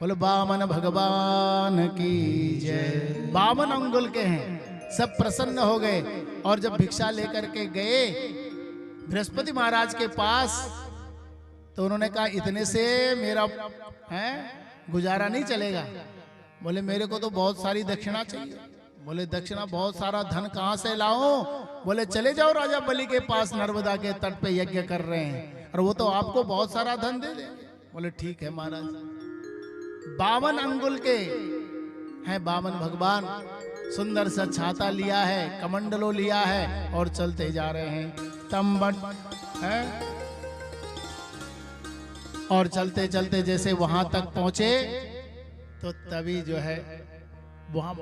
बोलो बामन भगवान की जय। 52 अंगुल के हैं। सब प्रसन्न हो गए और जब भिक्षा लेकर के गए बृहस्पति महाराज के पास तो उन्होंने कहा इतने से मेरा है गुजारा नहीं चलेगा। बोले मेरे को तो बहुत सारी दक्षिणा चाहिए। बोले दक्षिणा बहुत सारा धन कहां से लाऊं? बोले चले जाओ राजा बलि के पास, नर्मदा के तट पे यज्ञ कर रहे हैं और वो तो आपको बहुत सारा धन दे देंगे। बोले ठीक है महाराज। 52 अंगुल के हैं 52 भगवान। सुंदर सा छाता लिया है, कमंडलो लिया है और चलते जा रहे हैं तंबट है। और चलते चलते जैसे वहां तक पहुंचे तो तभी जो है वहां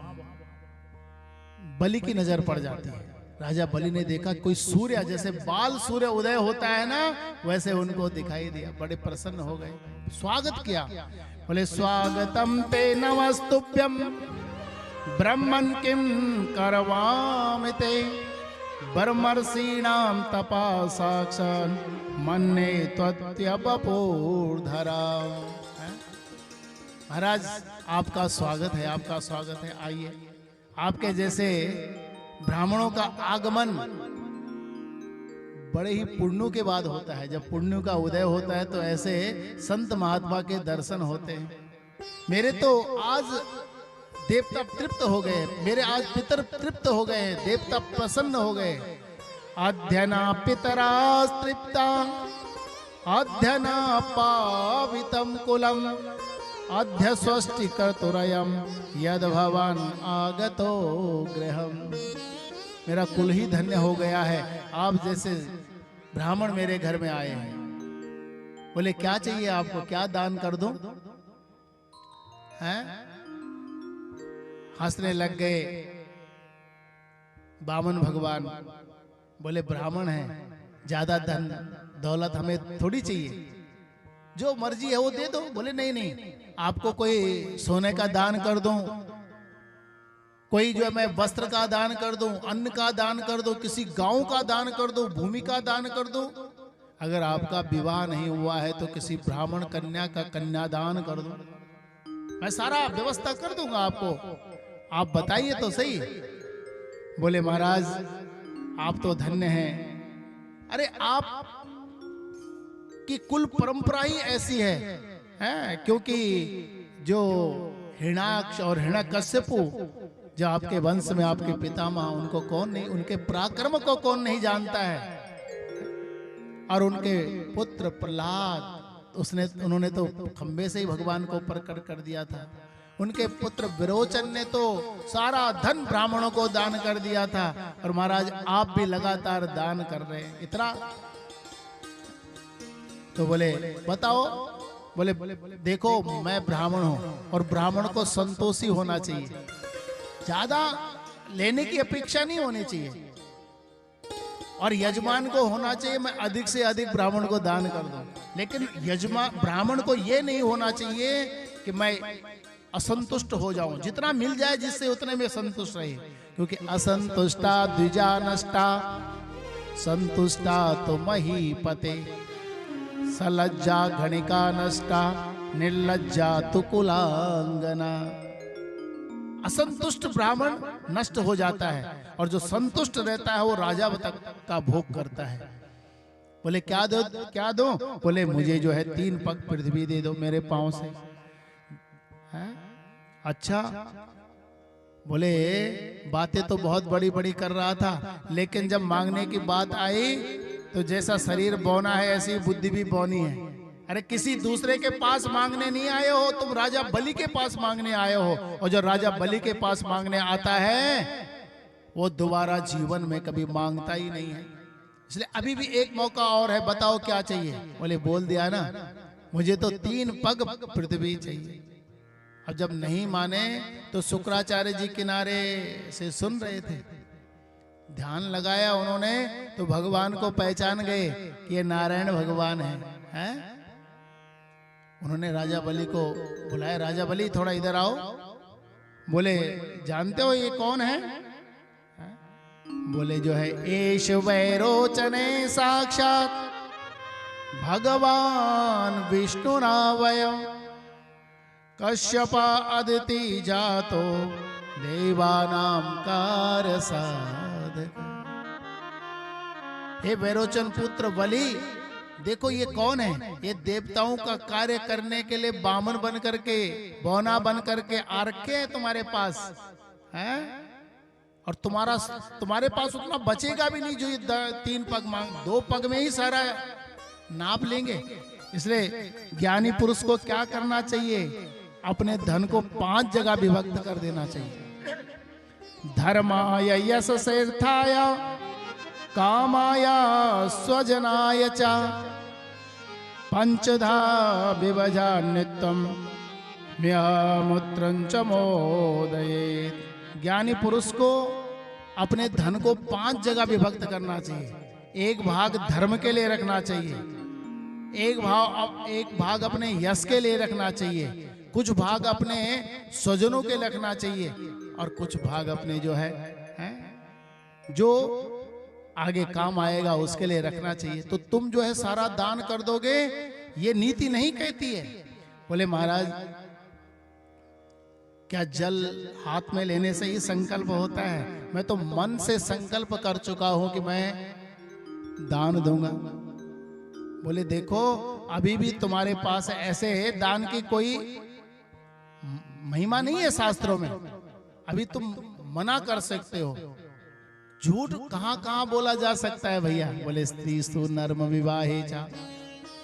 बलि की नजर पड़ जाती है। राजा बलि ने देखा कोई सूर्य, जैसे बाल सूर्य उदय होता है ना, वैसे उनको दिखाई दिया। बड़े प्रसन्न हो गए, स्वागत किया। बोले स्वागतम ते नमस्तुभ्यम ब्रह्मन् किं करवामि ते बर्मर्षीणां तपा साक्षान् मन्ये त्वत्यवपूर्धरा। महाराज आपका स्वागत है, आपका स्वागत है। आइए। आपके जैसे ब्राह्मणों का आगमन बड़े ही पुण्यों के बाद होता है। जब पुण्यों का उदय होता है तो ऐसे संत महात्मा के दर्शन होते हैं। मेरे तो आज देवता तृप्त हो गए, मेरे आज पितर तृप्त हो गए, देवता प्रसन्न हो गए। अध्यना पितरा तृप्ता अध्यना पावितम कुलम अध्य स्वस्ति कर्तुरयम यद भवन आगतो गृहम। मेरा कुल ही धन्य हो गया है, आप जैसे ब्राह्मण मेरे घर में आए हैं। बोले क्या चाहिए आपको, क्या दान कर दूं? हैं? हंसने लग गए 52 भगवान। बोले ब्राह्मण हैं, ज्यादा धन दौलत हमें थोड़ी चाहिए, जो मर्जी है वो दे दो। बोले नहीं नहीं, आपको कोई सोने का दान कर दूं, कोई जो है मैं वस्त्र का दान कर दूं, अन्न का दान कर दूं, किसी गांव का दान कर दूं, भूमि का दान कर दूं। अगर आपका विवाह नहीं हुआ है तो किसी ब्राह्मण कन्या का कन्यादान कर दूं। मैं सारा व्यवस्था कर दूंगा आपको, आप बताइए तो सही। बोले महाराज आप तो धन्य हैं। अरे आप की कुल परंपरा ही ऐसी है, क्योंकि जो हिरण्याक्ष और हिरण्यकश्यपु जो आपके वंश में आपके पितामह, उनको कौन नहीं, उनके पराक्रम को कौन नहीं जानता है। और उनके पुत्र प्रहलाद, उन्होंने तो खंबे से ही भगवान को प्रकट कर दिया था। उनके पुत्र विरोचन ने तो सारा धन ब्राह्मणों को दान कर दिया था। और महाराज आप भी लगातार दान कर रहे हैं इतना। तो बोले बताओ। बोले देखो मैं ब्राह्मण हूं और ब्राह्मण को संतोषी होना चाहिए, ज्यादा लेने की अपेक्षा नहीं होनी चाहिए। और यजमान को होना चाहिए मैं अधिक से अधिक ब्राह्मण को दान कर दूं। लेकिन यजमान ब्राह्मण को यह नहीं होना चाहिए कि मैं असंतुष्ट हो जाऊं, जितना मिल जाए जिससे उतने में संतुष्ट रहे। क्योंकि असंतुष्टा द्विजा नष्टा संतुष्टा तो महीपते सलज्जा घणिका नष्टा निर्लज्जा तो कुलांगना। असंतुष्ट ब्राह्मण नष्ट हो जाता है और जो संतुष्ट रहता है वो राजा तक का भोग करता है। बोले क्या दो, क्या दो? बोले मुझे जो है 3 पग पृथ्वी दे दो मेरे पांव से। है? अच्छा। बोले बातें तो बहुत बड़ी बड़ी कर रहा था, लेकिन जब मांगने की बात आई तो जैसा शरीर बौना है ऐसी बुद्धि भी बौनी है। अरे किसी दूसरे के पास मांगने नहीं आए हो, तुम राजा बलि के पास मांगने आए हो। और जो राजा बलि के पास मांगने आता है वो दोबारा जीवन में कभी मांगता ही नहीं है। इसलिए अभी भी एक मौका और है, बताओ क्या चाहिए? बोले बोल दिया ना, मुझे तो 3 पग पृथ्वी चाहिए। अब जब नहीं माने तो शुक्राचार्य जी किनारे से सुन रहे थे, ध्यान लगाया उन्होंने तो भगवान को पहचान गए कि ये नारायण भगवान हैं। उन्होंने राजा बलि को बुलाया, राजा बलि थोड़ा इधर आओ। बोले जानते हो ये कौन है? बोले जो है एष वैरोचने साक्षात भगवान विष्णु नावय कश्यपा अदिति जातो देवानाम कार्य साधक। हे वैरोचन पुत्र बलि, देखो ये कौन है? ये देवताओं का कार्य करने के लिए बामन बन करके, बौना बन करके आ रखे हैं तुम्हारे पास है। और तुम्हारे पास उतना बचेगा भी नहीं जो ये 3 पग मांग, 2 पग में ही सारा नाप लेंगे। इसलिए ज्ञानी पुरुष को क्या करना चाहिए? अपने धन को 5 जगह विभक्त कर देना चाहिए। धर्माय यशसेर्थाय कामाय स्वजनाय च पंचधा विभजा नित्यम म्यामुत्रंच मोदयेत्। ज्ञानी पुरुष को अपने धन को 5 जगह विभक्त करना चाहिए। 1 भाग धर्म के लिए रखना चाहिए, एक भाग अपने यश के लिए रखना चाहिए, कुछ भाग अपने स्वजनों के रखना चाहिए, और कुछ भाग अपने जो है जो आगे काम आएगा उसके लिए रखना चाहिए। तो तुम जो है सारा दान कर दोगे, ये नीति नहीं कहती है। बोले महाराज क्या जल हाथ में लेने से ही संकल्प होता है? मैं तो मन से संकल्प कर चुका हूं कि मैं दान दूंगा। बोले देखो अभी भी तुम्हारे पास ऐसे दान की कोई महिमा नहीं है शास्त्रों में, अभी तुम मना कर सकते हो। झूठ कहां कहां बोला जा सकता है भैया? बोले स्त्री स्तु नर्म विवाहे चा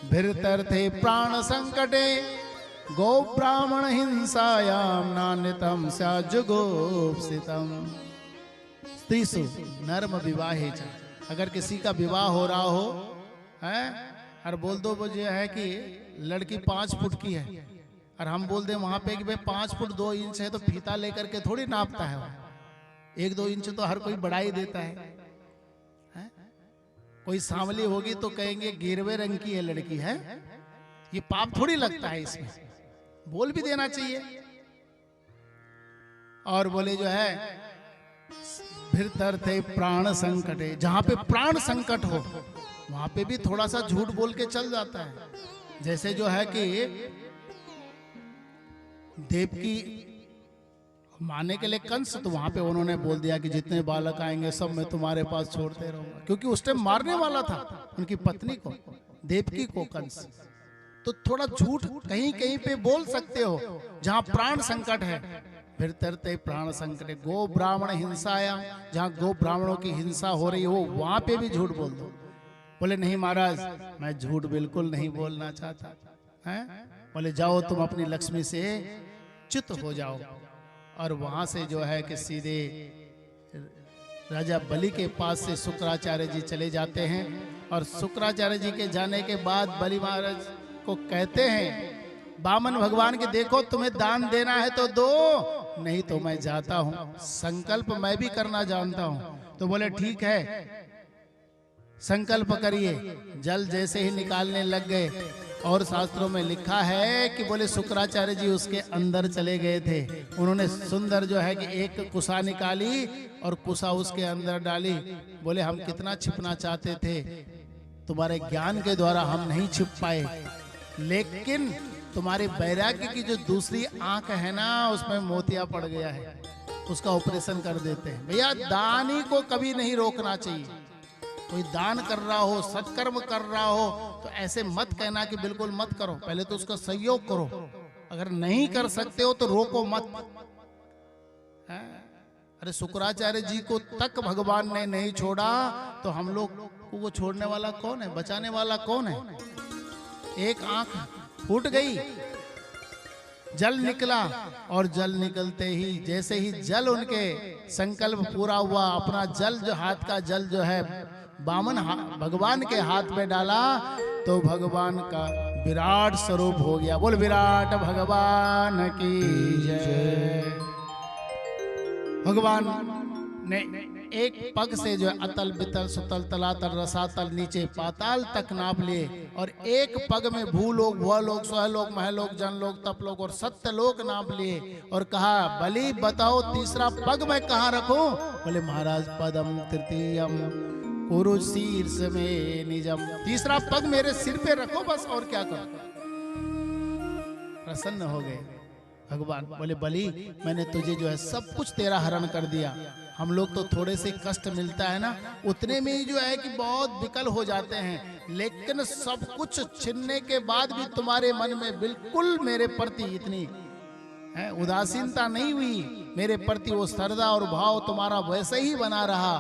भीरतर्थे प्राण संकटे गो ब्राह्मण हिंसायाम नान्यतम स्याजुगोप्सितम। स्त्री सु नर्म विवाहे चा, अगर किसी का विवाह हो रहा हो है और बोल दो वो जो है कि लड़की 5 फुट की है, और हम बोल दे वहां पे कि भाई 5 फुट 2 इंच है, तो फीता लेकर के थोड़ी नापता है। 1-2 इंच तो हर कोई बढ़ा ही देता है। कोई सांवली होगी तो कहेंगे गिरवे रंग की है लड़की है, ये पाप थोड़ी लगता है, इसमें बोल भी देना चाहिए। और बोले जो है फिर थे प्राण संकटे, जहां पे प्राण संकट हो वहां पे भी थोड़ा सा झूठ बोल के चल जाता है। जैसे जो है कि देव की मारने के लिए कंस, तो वहां पे उन्होंने बोल दिया कि जितने बालक आएंगे सब मैं तुम्हारे पास छोड़ते रहूंगा, क्योंकि उस टाइम मारने वाला था उनकी पत्नी को, देवकी को कंस। तो थोड़ा झूठ कहीं कहीं पे बोल सकते हो जहां प्राण संकट है। फिर तरते प्राण संकट गो ब्राह्मण हिंसाया, जहां गो ब्राह्मणों की हिंसा हो रही हो वहां पे भी झूठ बोल दो। बोले नहीं महाराज मैं झूठ बिल्कुल नहीं बोलना चाहता है। बोले जाओ तुम अपनी लक्ष्मी से चित हो जाओ, और वहां से जो है कि सीधे राजा बलि के पास से शुक्राचार्य जी चले जाते हैं। और शुक्राचार्य जी के जाने के बाद बलि महाराज को कहते हैं बामन भगवान के, देखो तुम्हें दान देना है तो दो, नहीं तो मैं जाता हूं, संकल्प मैं भी करना जानता हूं। तो बोले ठीक है संकल्प करिए। जल जैसे ही निकालने लग गए, और शास्त्रों में लिखा है कि बोले शुक्राचार्य जी उसके अंदर चले गए थे। उन्होंने सुंदर जो है कि एक कुसा निकाली और कुसा उसके अंदर डाली। बोले हम कितना छिपना चाहते थे, तुम्हारे ज्ञान के द्वारा हम नहीं छिप पाए, लेकिन तुम्हारे वैराग्य की जो दूसरी आंख है ना उसमें मोतिया पड़ गया है, उसका ऑपरेशन कर देते हैं। भैया दानी को कभी नहीं रोकना चाहिए। कोई दान कर रहा हो, सत्कर्म कर रहा हो, तो ऐसे मत कहना कि बिल्कुल मत करो, पहले तो उसका सहयोग करो। अगर नहीं कर सकते हो तो रोको मत। अरे शुक्राचार्य जी को तक भगवान ने नहीं छोड़ा, तो हम लोग को वो छोड़ने वाला कौन है, बचाने वाला कौन है? एक आंख फूट गई, जल निकला, और जल निकलते ही जैसे ही जल उनके संकल्प पूरा हुआ, अपना जल जो हाथ का जल जो है बामन भगवान के हाथ में डाला, तो भगवान का विराट स्वरूप हो गया। बोल विराट भगवान की जय। भगवान ने एक पग से जो अतल बितल सुतल तलातल रसातल नीचे पाताल तक नाप लिए, और एक पग में भूलोक भूलोक स्वलोक महलोक जनलोक तपलोक और सत्यलोक नाप लिए, और कहा बलि बताओ तीसरा पग मैं कहाँ रखूं? बोले महाराज पदम तृतीयम कुरु शीर्ष में निजम, तीसरा पग मेरे सिर पे रखो बस, और क्या करो। प्रसन्न हो गए। भगवान बोले बलि मैंने तुझे जो है सब कुछ तेरा हरण कर दिया। हम लोग तो थोड़े से कष्ट मिलता है ना उतने में ही जो है कि बहुत विकल हो जाते हैं, लेकिन सब कुछ छीनने के बाद भी तुम्हारे मन में बिल्कुल मेरे प्रति इतनी उदासीनता नहीं हुई, मेरे प्रति वो श्रद्धा और भाव तुम्हारा वैसे ही बना रहा।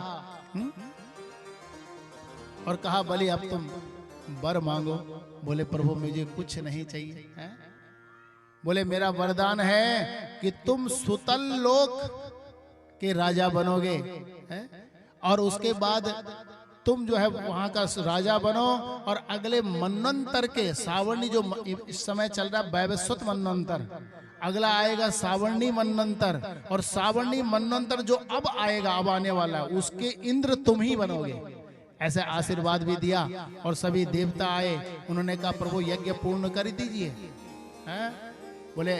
और कहा बलि अब तुम वर मांगो। बोले प्रभु मुझे कुछ नहीं चाहिए है? बोले मेरा वरदान है कि तुम सुतल लोक के राजा बनोगे है? और उसके बाद तुम जो है वहां का राजा बनो और अगले मनवंतर के सावर्णी जो इस समय चल रहा वैवस्वत मनवंतर, अगला आएगा सावर्णी मनवंतर, और सावर्णी मनवंतर जो अब आएगा अब आने वाला है उसके इंद्र तुम ही बनोगे। ऐसे आशीर्वाद भी दिया और सभी देवता आए, उन्होंने कहा प्रभु यज्ञ पूर्ण कर दीजिए। बोले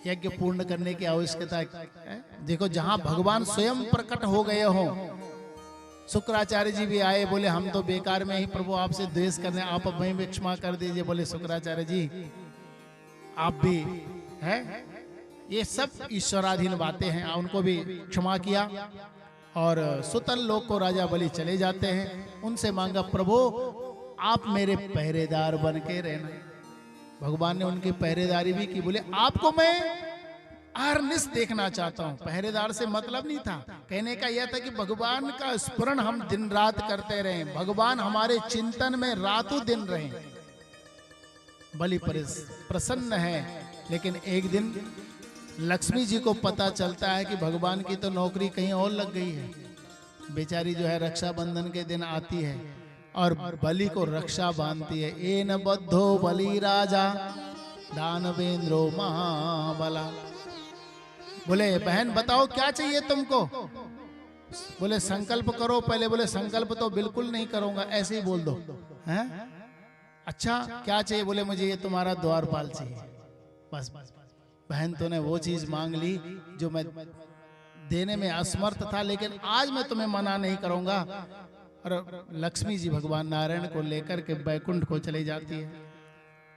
यज्ञ पूर्ण करने की आवश्यकता है? देखो जहां भगवान स्वयं प्रकट हो गए हो। शुक्राचार्य जी भी आए, बोले हम तो बेकार में ही प्रभु आपसे द्वेष करने, आप अब भी क्षमा कर दीजिए। बोले शुक्राचार्य जी आप भी है, ये सब ईश्वराधीन बातें हैं, उनको भी क्षमा किया। और सुतल लोक को राजा बलि चले जाते हैं, उनसे मांगा प्रभु आप मेरे पहरेदार बन के रहना। भगवान ने उनकी पहरेदारी भी की। बोले आपको मैं अहर्निश देखना चाहता हूं। पहरेदार से मतलब नहीं था, कहने का यह था कि भगवान का स्मरण हम दिन रात करते रहें, भगवान हमारे चिंतन में रातों दिन रहें। बलि प्रसन्न है, लेकिन एक दिन लक्ष्मी जी को पता चलता है कि भगवान की तो नौकरी कहीं और लग गई है। बेचारी जो है रक्षाबंधन के दिन आती है और बलि को रक्षा बांधती है। एन बद्धो बलि राजा दानवेंद्रो महाबला। बोले बहन बताओ क्या चाहिए तुमको? बोले संकल्प करो पहले। बोले संकल्प तो बिल्कुल नहीं करूंगा, ऐसे ही बोल दो। हैं? अच्छा क्या चाहिए? बोले मुझे ये तुम्हारा द्वारपाल चाहिए। बस बहन तूने वो चीज मांग ली जो मैं देने में असमर्थ था, लेकिन आज मैं तुम्हें मना नहीं करूंगा। और लक्ष्मी जी भगवान नारायण को लेकर के बैकुंठ को चली जाती है।